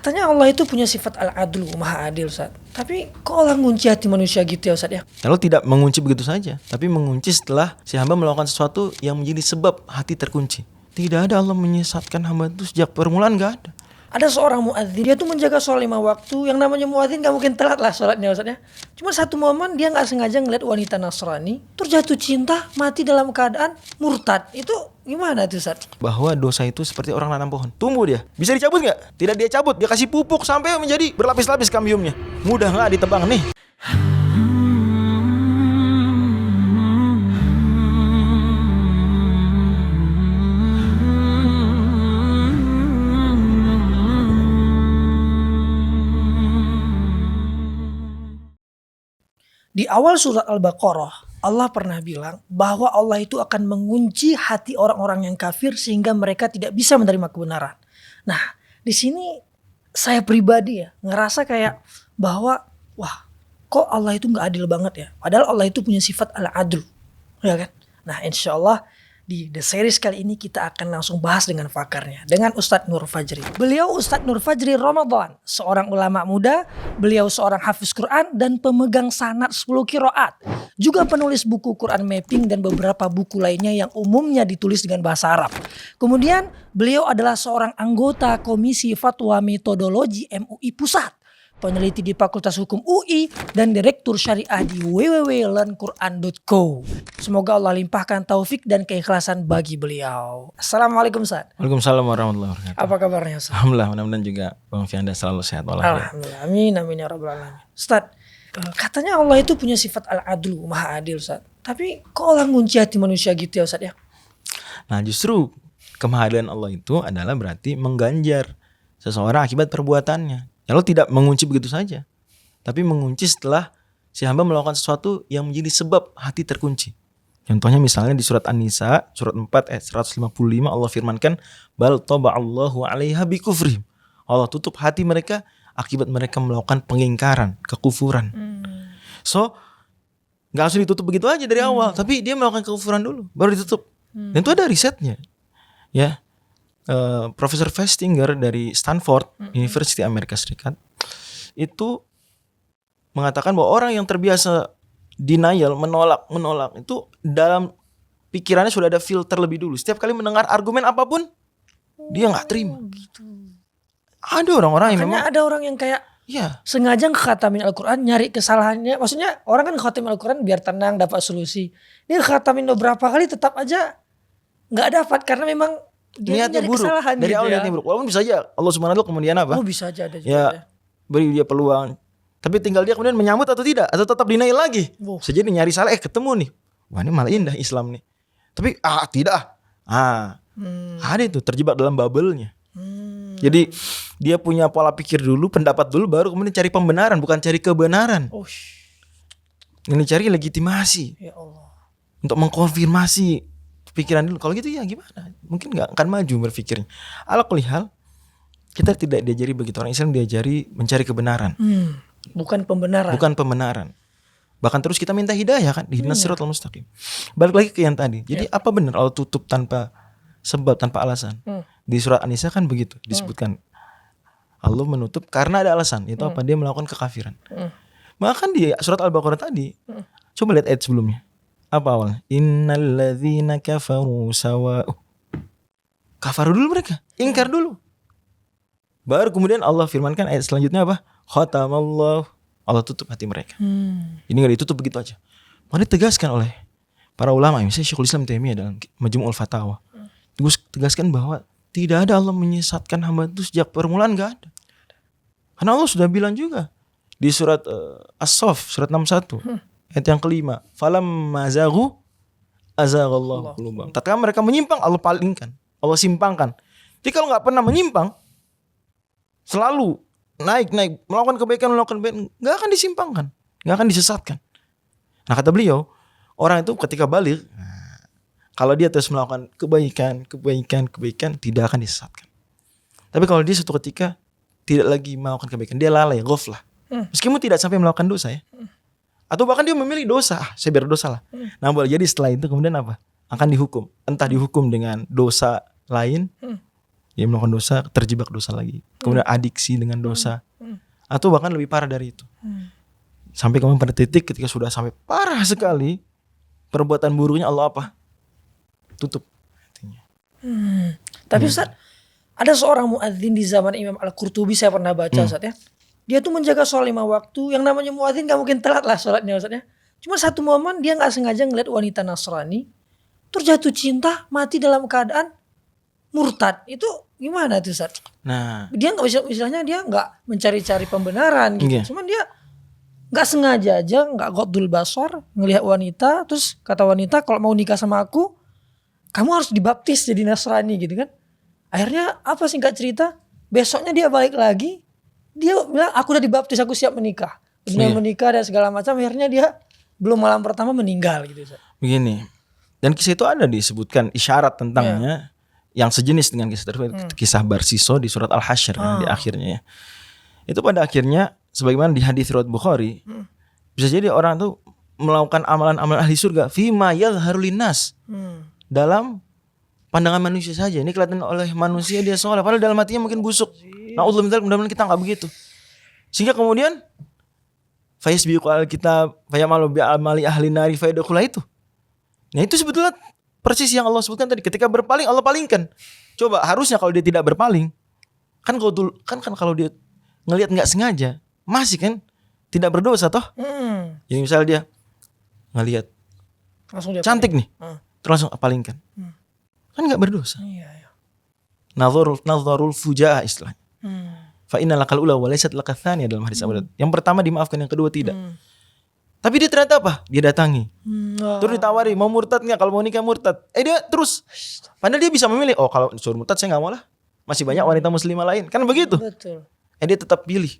Katanya Allah itu punya sifat al-adlu, maha adil, Ustaz. Tapi kok Allah ngunci hati manusia gitu ya, Ustaz ya? Lalu tidak mengunci begitu saja, tapi mengunci setelah si hamba melakukan sesuatu yang menjadi sebab hati terkunci. Tidak ada Allah menyesatkan hamba itu sejak permulaan, gak ada. Ada seorang muadzin, dia tuh menjaga sholat 5 waktu. Yang namanya muadzin gak mungkin telat lah sholatnya, Ustaz ya. Cuma satu momen dia gak sengaja ngeliat wanita Nasrani, terus jatuh cinta, mati dalam keadaan murtad. Itu gimana tuh, Ustaz? Bahwa dosa itu seperti orang nanam pohon, tumbuh dia. Bisa dicabut gak? Tidak dia cabut, dia kasih pupuk sampai menjadi berlapis-lapis kambiumnya. Mudah gak ditebang nih? Di awal surat Al-Baqarah, Allah pernah bilang bahwa Allah itu akan mengunci hati orang-orang yang kafir sehingga mereka tidak bisa menerima kebenaran. Nah, di sini saya pribadi ya ngerasa kayak bahwa wah, kok Allah itu nggak adil banget ya. Padahal Allah itu punya sifat al-adl, ya kan? Nah, insya Allah di The Series kali ini kita akan langsung bahas dengan pakarnya, dengan Ustadz Nur Fajri. Beliau Ustadz Nur Fajri Ramadan, seorang ulama muda, beliau seorang hafiz Quran dan pemegang sanad 10 qiraat. Juga penulis buku Quran Mapping dan beberapa buku lainnya yang umumnya ditulis dengan bahasa Arab. Kemudian beliau adalah seorang anggota Komisi Fatwa Metodologi MUI Pusat, peneliti di Fakultas Hukum UI, dan direktur syariah di www.learnquran.co. Semoga Allah limpahkan taufik dan keikhlasan bagi beliau. Assalamualaikum, Ustaz. Waalaikumsalam warahmatullahi wabarakatuh. Apa kabarnya, Ustaz? Alhamdulillah, mudah-mudahan juga Bang Fianda selalu sehat walafiat. Alhamdulillah, amin, amin ya rabbal alamin. Ustaz, katanya Allah itu punya sifat al-adlu, maha adil, Ustaz. Tapi kok Allah ngunci hati manusia gitu ya, Ustaz ya? Nah, justru kemahadan Allah itu adalah berarti mengganjar seseorang akibat perbuatannya. Lalu tidak mengunci begitu saja, tapi mengunci setelah si hamba melakukan sesuatu yang menjadi sebab hati terkunci. Contohnya misalnya di surat An-Nisa, surat 4 ayat 155 Allah firmankan, bal taba'allahu 'alaiha bikufrihim. Allah tutup hati mereka akibat mereka melakukan pengingkaran, kekufuran. So, gak langsung ditutup begitu aja dari awal, tapi dia melakukan kekufuran dulu, baru ditutup. Dan itu ada risetnya. Ya. Profesor Festinger dari Stanford University Amerika Serikat itu mengatakan bahwa orang yang terbiasa denial, menolak itu dalam pikirannya sudah ada filter lebih dulu. Setiap kali mendengar argumen apapun dia nggak terima. Gitu. Ada orang-orang yang memang ada orang yang kayak ya sengaja khatamin Al-Quran nyari kesalahannya. Maksudnya orang kan khatamin Al-Quran biar tenang dapat solusi. Ini khatamin beberapa kali tetap aja nggak dapat karena memang dia niatnya buruk. Dari gitu awal ya. niatnya buruk. Walaupun bisa aja Allah Subhanahu wa taala kemudian apa? Oh, bisa aja ada juga. Ya, beri dia peluang. Tapi tinggal dia kemudian menyambut atau tidak, atau tetap denial lagi. Bisa jadi nyari salah, ketemu nih. Wah, ini malah indah Islam nih. Tapi tidak. Ada itu terjebak dalam bubble-nya. Jadi dia punya pola pikir dulu, pendapat dulu, baru kemudian cari pembenaran, bukan cari kebenaran. Ini cari legitimasi. Ya Allah. Untuk mengkonfirmasi pikiran dulu. Kalau gitu ya gimana? Mungkin gak akan maju berpikirnya. Ala kulli hal, kita tidak diajari begitu. Orang Islam diajari mencari kebenaran. Bukan pembenaran. Bukan pembenaran. Bahkan terus kita minta hidayah kan, ihdinas siratal mustaqim. Balik lagi ke yang tadi. Jadi apa benar Allah tutup tanpa sebab, tanpa alasan? Di surat An-Nisa kan begitu disebutkan. Allah menutup karena ada alasan. Itu apa? Dia melakukan kekafiran. Bahkan di surat Al-Baqarah tadi, coba lihat ayat sebelumnya. Apa awalnya? Innalladzina kafaru sawa'u. Kafaru dulu mereka, ingkar dulu. Baru kemudian Allah firmankan ayat selanjutnya apa? Khatamallahu. Allah tutup hati mereka. Ini gak ditutup begitu aja. Maka ditegaskan oleh para ulama, misalnya Syekhul Islam Taimiyah dalam Majmu'ul Fatawa. Tegaskan bahwa tidak ada Allah menyesatkan hamba itu sejak permulaan, gak ada. Karena Allah sudah bilang juga di surat As-Saff, surat 61. Ayat yang kelima, falamma zaghu azaghallahu qulubahum. Tatkala mereka menyimpang, Allah palingkan, Allah simpangkan. Jadi kalau nggak pernah menyimpang, selalu naik melakukan kebaikan, nggak akan disimpangkan, nggak akan disesatkan. Nah kata beliau, orang itu ketika balik, kalau dia terus melakukan kebaikan, tidak akan disesatkan. Tapi kalau dia suatu ketika tidak lagi melakukan kebaikan, dia lalai, ghaflah. Meskipun tidak sampai melakukan dosa ya. Atau bahkan dia memilih dosa, saya berdosa lah. Nah boleh jadi setelah itu kemudian apa? Akan dihukum. Entah dihukum dengan dosa lain, Dia melakukan dosa, terjebak dosa lagi. Kemudian adiksi dengan dosa. Atau bahkan lebih parah dari itu. Sampai kemudian pada titik ketika sudah sampai parah sekali, perbuatan buruknya Allah apa? Tutup hatinya. Tapi Ustaz, ada seorang muadzin di zaman Imam Al-Qurtubi, saya pernah baca Ustaz ya. Dia tuh menjaga sholat 5 waktu. Yang namanya muadzin gak mungkin telat lah sholatnya Ustaz ya. Cuma satu momen dia gak sengaja ngeliat wanita Nasrani, terus jatuh cinta, mati dalam keadaan murtad. Itu gimana tuh Ustaz? Nah, Dia gak bisa, istilahnya dia gak mencari-cari pembenaran gitu. Iya. Cuman dia gak sengaja aja, gak ghaddul basar, ngelihat wanita, terus kata wanita kalau mau nikah sama aku, kamu harus dibaptis jadi Nasrani gitu kan. Akhirnya apa singkat cerita, besoknya dia balik lagi, dia bilang aku udah dibaptis, aku siap menikah. Benar menikah dan segala macam, akhirnya dia belum malam pertama meninggal gitu Ustaz. begini. Dan kisah itu ada disebutkan isyarat tentangnya yang sejenis dengan kisah tersebut. Kisah Barsiso di surat Al-Hasyr kan, di akhirnya ya. Itu pada akhirnya sebagaimana di hadis riwayat Bukhari, bisa jadi orang tuh melakukan amalan-amalan ahli surga fima yadhharu linnas. Dalam pandangan manusia saja. Ini kelihatan oleh manusia dia soleh, padahal dalam hatinya mungkin busuk. Na'udzubillah min dzalik, mudah-mudahan kita enggak begitu. Sehingga kemudian fayasbiqu al-kitab fayamalu bi amali ahli nari fayadkhula itu. Nah, itu sebetulnya persis yang Allah sebutkan tadi. Ketika berpaling Allah palingkan. Coba harusnya kalau dia tidak berpaling, kan kalau dia ngelihat enggak sengaja, masih kan tidak berdosa toh. Jadi misalnya dia ngelihat Langsung dia cantik nih, terus langsung palingkan. Kan enggak berdosa. Iya. Nadharul fujaa istilahnya. Fa inna lakal ula wa laysat lakal tsaniya dalam hadis Abu Daud. Yang pertama dimaafkan, yang kedua tidak. Tapi dia ternyata apa? Dia datangi. Terus ditawari, mau murtad enggak? Kalau mau nikah murtad. Dia terus. Padahal dia bisa memilih, oh kalau suruh murtad saya enggak mau lah. Masih banyak wanita muslimah lain. Kan begitu. Betul. Dia tetap pilih.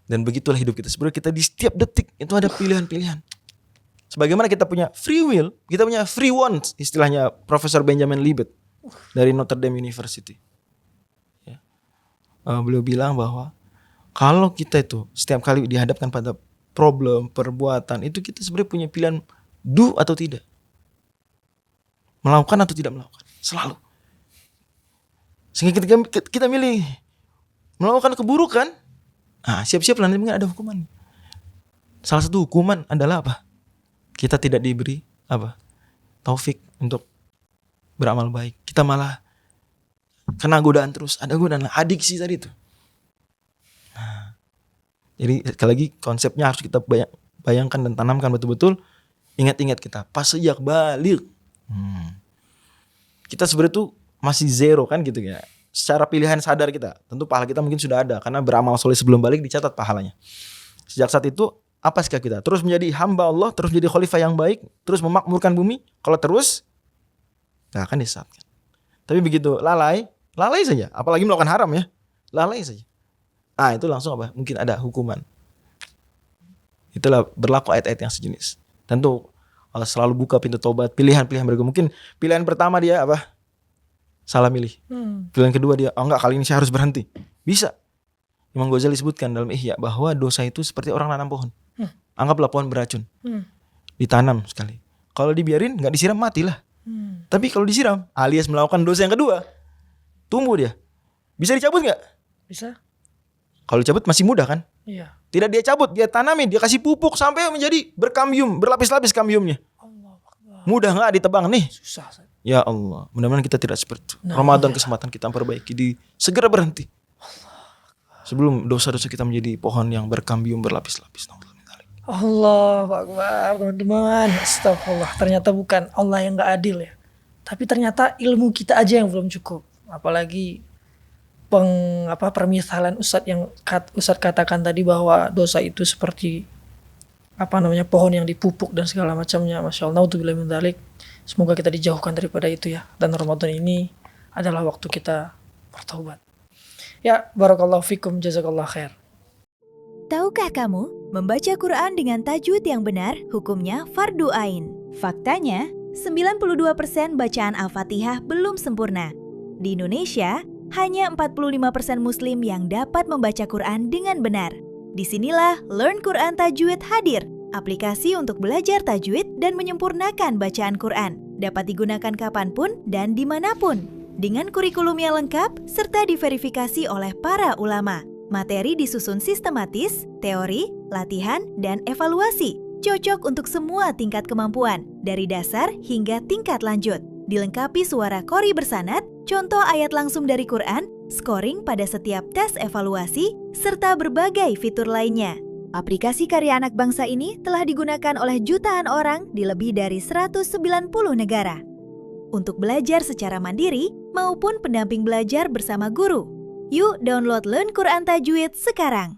Dan begitulah hidup kita. Sebenarnya kita di setiap detik itu ada pilihan-pilihan. Sebagaimana kita punya free will, kita punya free wants, istilahnya Profesor Benjamin Libet dari Notre Dame University. Ya. Beliau bilang bahwa kalau kita itu setiap kali dihadapkan pada problem, perbuatan, itu kita sebenarnya punya pilihan do atau tidak. Melakukan atau tidak melakukan. Selalu. Sehingga ketika kita milih melakukan keburukan, siap-siap nanti mungkin ada hukuman. Salah satu hukuman adalah apa? Kita tidak diberi taufik untuk beramal baik. Kita malah kena godaan terus. Ada godaan, adiksi tadi itu. Jadi sekali lagi konsepnya harus kita bayangkan dan tanamkan betul-betul. Ingat-ingat kita pas sejak balik. Kita sebenarnya tuh masih zero kan gitu ya. Secara pilihan sadar kita, tentu pahala kita mungkin sudah ada karena beramal soleh sebelum balik dicatat pahalanya. Sejak saat itu apa sikap kita? Terus menjadi hamba Allah, terus menjadi khalifah yang baik, terus memakmurkan bumi. Kalau terus, nggak akan disesatkan. Tapi begitu lalai saja. Apalagi melakukan haram ya, lalai saja. Itu langsung apa? Mungkin ada hukuman. Itulah berlaku ayat-ayat yang sejenis. Tentu Allah selalu buka pintu tobat, pilihan-pilihan berikut. Mungkin pilihan pertama dia apa? Salah milih. Pilihan kedua dia, enggak, kali ini saya harus berhenti. Bisa. Imam Ghazali sebutkan dalam Ihya bahwa dosa itu seperti orang nanam pohon. Anggaplah pohon beracun. Ditanam sekali. Kalau dibiarin nggak disiram matilah. Tapi kalau disiram alias melakukan dosa yang kedua, tumbuh dia. Bisa dicabut nggak? Bisa. Kalau dicabut masih mudah kan? Iya. Tidak dia cabut, dia tanamin, dia kasih pupuk sampai menjadi berkambium, berlapis-lapis kambiumnya. Mudah nggak ditebang nih? Susah. Ya Allah, mudah-mudahan kita tidak seperti itu. Ramadan kesempatan kita perbaiki, segera berhenti. Sebelum dosa-dosa kita menjadi pohon yang berkambium, berlapis-lapis. Allahu Akbar, teman-teman. Astagfirullah. Ternyata bukan Allah yang gak adil ya. Tapi ternyata ilmu kita aja yang belum cukup. Apalagi permisalan Ustadz katakan tadi bahwa dosa itu seperti pohon yang dipupuk dan segala macamnya. Masya Allah. Naudzubillah min dzalik. Semoga kita dijauhkan daripada itu ya. Dan Ramadan ini adalah waktu kita bertaubat. Ya, barakallahu fikum, jazakallah khair. Tahukah kamu, membaca Quran dengan tajwid yang benar hukumnya fardu ain. Faktanya, 92% bacaan Al-Fatihah belum sempurna. Di Indonesia, hanya 45% Muslim yang dapat membaca Quran dengan benar. Disinilah Learn Quran Tajwid hadir, aplikasi untuk belajar tajwid dan menyempurnakan bacaan Quran. Dapat digunakan kapanpun dan dimanapun. Dengan kurikulum yang lengkap serta diverifikasi oleh para ulama. Materi disusun sistematis, teori, latihan, dan evaluasi. Cocok untuk semua tingkat kemampuan, dari dasar hingga tingkat lanjut. Dilengkapi suara qori bersanad, contoh ayat langsung dari Quran, scoring pada setiap tes evaluasi, serta berbagai fitur lainnya. Aplikasi karya anak bangsa ini telah digunakan oleh jutaan orang di lebih dari 190 negara. Untuk belajar secara mandiri maupun pendamping belajar bersama guru. Yuk download Learn Quran Tajwid sekarang.